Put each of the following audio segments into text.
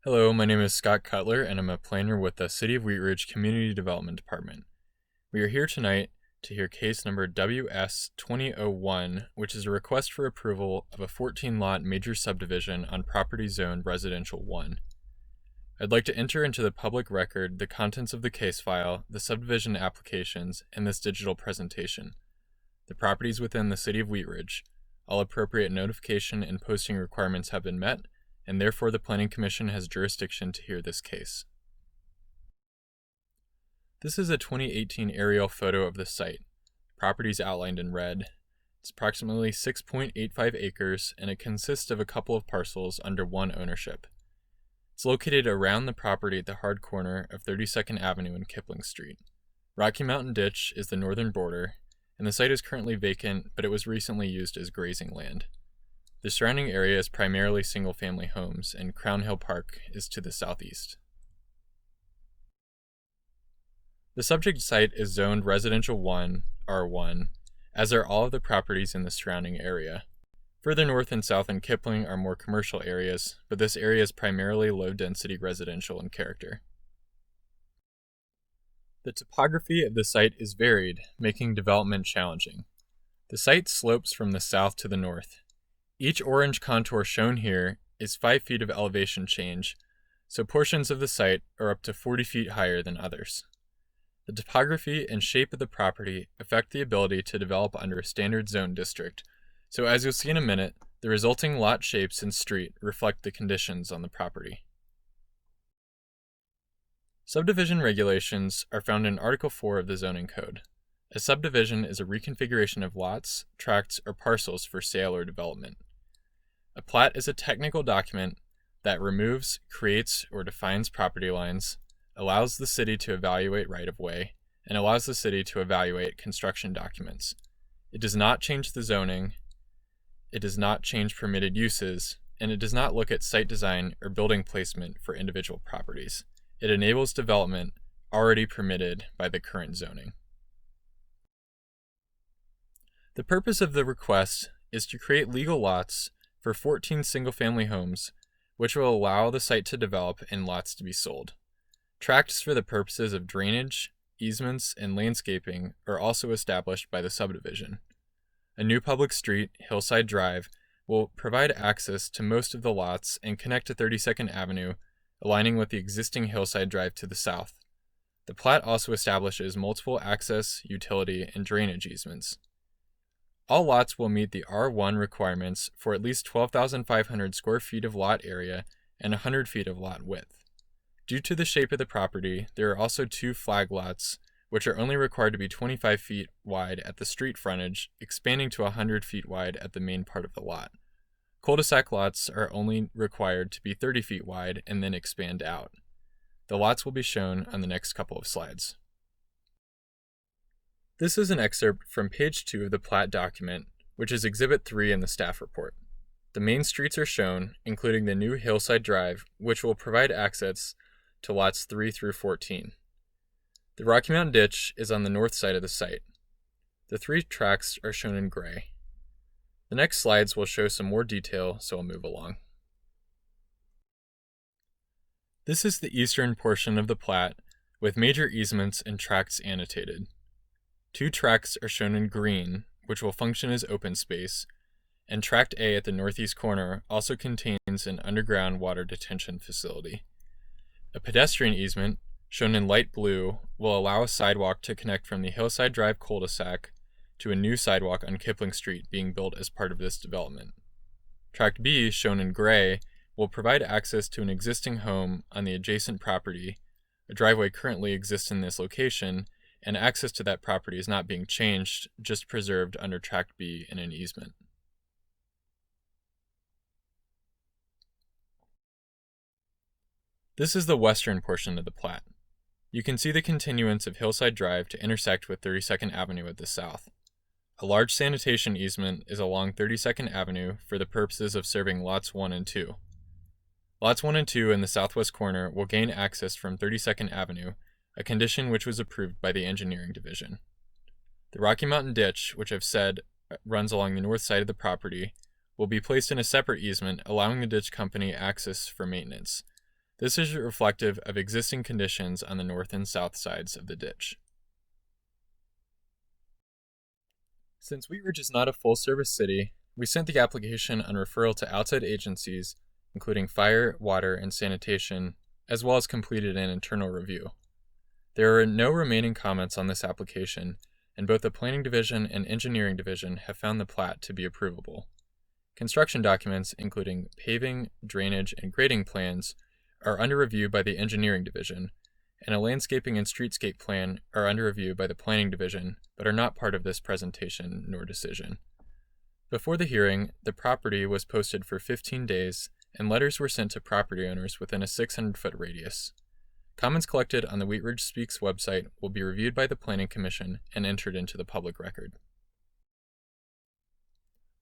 Hello, my name is Scott Cutler, and I'm a planner with the City of Wheat Ridge Community Development Department. We are here tonight to hear case number WS-20-01, which is a request for approval of a 14-lot major subdivision on property zoned Residential 1. I'd like to enter into the public record the contents of the case file, the subdivision applications, and this digital presentation. The properties within the City of Wheat Ridge. All appropriate notification and posting requirements have been met, and therefore the Planning Commission has jurisdiction to hear this case. This is a 2018 aerial photo of the site. Property is outlined in red. It's approximately 6.85 acres, and it consists of a couple of parcels under one ownership. It's located around the property at the hard corner of 32nd Avenue and Kipling Street. Rocky Mountain Ditch is the northern border, and the site is currently vacant, but it was recently used as grazing land. The surrounding area is primarily single-family homes, and Crown Hill Park is to the southeast. The subject site is zoned Residential 1, R1, as are all of the properties in the surrounding area. Further north and south in Kipling are more commercial areas, but this area is primarily low-density residential in character. The topography of the site is varied, making development challenging. The site slopes from the south to the north. Each orange contour shown here is 5 feet of elevation change, so portions of the site are up to 40 feet higher than others. The topography and shape of the property affect the ability to develop under a standard zone district, so as you'll see in a minute, the resulting lot shapes and street reflect the conditions on the property. Subdivision regulations are found in Article 4 of the Zoning Code. A subdivision is a reconfiguration of lots, tracts, or parcels for sale or development. A plat is a technical document that removes, creates, or defines property lines, allows the city to evaluate right-of-way, and allows the city to evaluate construction documents. It does not change the zoning, it does not change permitted uses, and it does not look at site design or building placement for individual properties. It enables development already permitted by the current zoning. The purpose of the request is to create legal lots for 14 single-family homes, which will allow the site to develop and lots to be sold. Tracts for the purposes of drainage, easements, and landscaping are also established by the subdivision. A new public street, Hillside Drive, will provide access to most of the lots and connect to 32nd Avenue, aligning with the existing Hillside Drive to the south. The plat also establishes multiple access, utility, and drainage easements. All lots will meet the R1 requirements for at least 12,500 square feet of lot area and 100 feet of lot width. Due to the shape of the property, there are also 2 flag lots, which are only required to be 25 feet wide at the street frontage, expanding to 100 feet wide at the main part of the lot. Cul-de-sac lots are only required to be 30 feet wide and then expand out. The lots will be shown on the next couple of slides. This is an excerpt from page 2 of the plat document, which is Exhibit 3 in the staff report. The main streets are shown, including the new Hillside Drive, which will provide access to lots 3 through 14. The Rocky Mountain Ditch is on the north side of the site. The 3 tracts are shown in gray. The next slides will show some more detail, so I'll move along. This is the eastern portion of the plat, with major easements and tracts annotated. 2 tracts are shown in green, which will function as open space, and Tract A at the northeast corner also contains an underground water detention facility. A pedestrian easement, shown in light blue, will allow a sidewalk to connect from the Hillside Drive cul-de-sac to a new sidewalk on Kipling Street being built as part of this development. Tract B, shown in gray, will provide access to an existing home on the adjacent property. A driveway currently exists in this location, and access to that property is not being changed, just preserved under Tract B in an easement. This is the western portion of the plat. You can see the continuance of Hillside Drive to intersect with 32nd Avenue at the south. A large sanitation easement is along 32nd Avenue for the purposes of serving lots 1 and 2. Lots 1 and 2 in the southwest corner will gain access from 32nd Avenue, a condition which was approved by the Engineering Division. The Rocky Mountain Ditch, which I've said runs along the north side of the property, will be placed in a separate easement, allowing the ditch company access for maintenance. This is reflective of existing conditions on the north and south sides of the ditch. Since Wheat Ridge is not a full-service city, we sent the application on referral to outside agencies, including fire, water, and sanitation, as well as completed an internal review. There are no remaining comments on this application, and both the Planning Division and Engineering Division have found the plat to be approvable. Construction documents, including paving, drainage, and grading plans, are under review by the Engineering Division, and a landscaping and streetscape plan are under review by the Planning Division, but are not part of this presentation nor decision. Before the hearing, the property was posted for 15 days, and letters were sent to property owners within a 600-foot radius. Comments collected on the Wheat Ridge Speaks website will be reviewed by the Planning Commission and entered into the public record.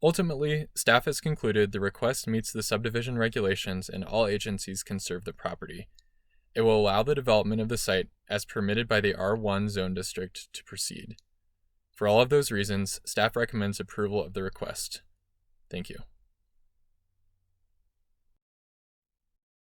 Ultimately, staff has concluded the request meets the subdivision regulations and all agencies can serve the property. It will allow the development of the site as permitted by the R1 zone district to proceed. For all of those reasons, staff recommends approval of the request. Thank you.